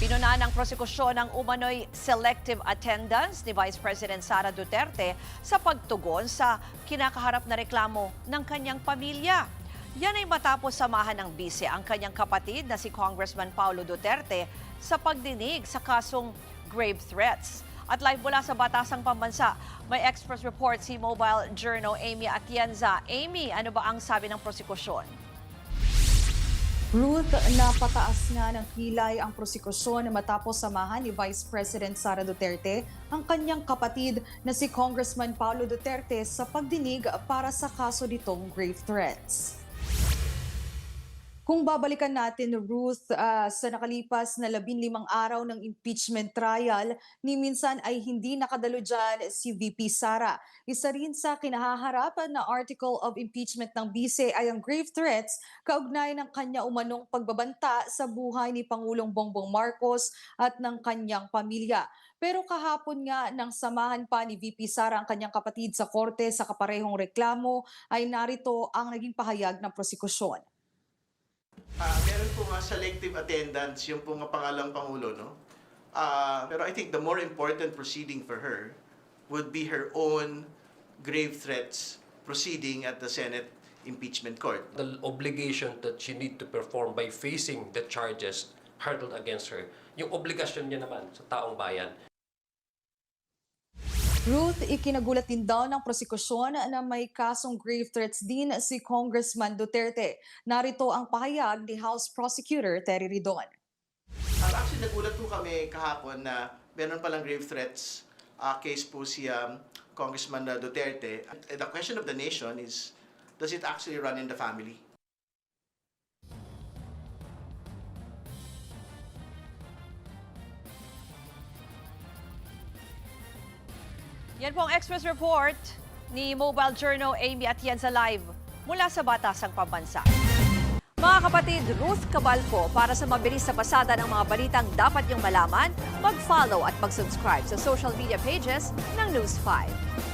Inuna ng prosekusyon ng umano'y selective attendance ni Vice President Sara Duterte sa pagtugon sa kinakaharap na reklamo ng kanyang pamilya. Yan ay matapos samahan ng bise ang kanyang kapatid na si Congressman Paulo Duterte sa pagdinig sa kasong grave threats. At live mula sa Batasang Pambansa, may Express report si Mobile Journal Amy Atienza. Amy, ano ba ang sabi ng prosekusyon? Ruth, napataas nga ng kilay ang prosekusyon matapos samahan ni Vice President Sara Duterte ang kanyang kapatid na si Congressman Paulo Duterte sa pagdinig para sa kaso nitong grave threats. Kung babalikan natin, Ruth, sa nakalipas na 15 araw ng impeachment trial, ni minsan ay hindi nakadalo dyan si VP Sara. Isa rin sa kinahaharapan na article of impeachment ng bise ay ang grave threats kaugnay ng kanya umanong pagbabanta sa buhay ni Pangulong Bongbong Marcos at ng kanyang pamilya. Pero kahapon nga nang samahan pa ni VP Sara ang kanyang kapatid sa korte sa kaparehong reklamo, ay narito ang naging pahayag ng prosekusyon. Meron po nga selective attendance yung po nga pangalang Pangulo, no? Pero I think the more important proceeding for her would be her own grave threats proceeding at the Senate Impeachment Court. The obligation that she need to perform by facing the charges hurled against her, yung obligasyon niya naman sa taong bayan. Ruth, ikinagulat din daw ng prosekusyon na may kasong grave threats din si Congressman Duterte. Narito ang pahayag ni House Prosecutor Terry Ridon. Actually, nagulat po kami kahapon na meron palang grave threats case po si Congressman Duterte. The question of the nation is, does it actually run in the family? Yan po ang Express report ni Mobile Journal Amy Atienza live mula sa Batasang Pambansa. Mga kapatid, Ruth Cabalco, para sa mabilis na pasada ng mga balitang dapat niyong malaman, mag-follow at mag-subscribe sa social media pages ng News 5.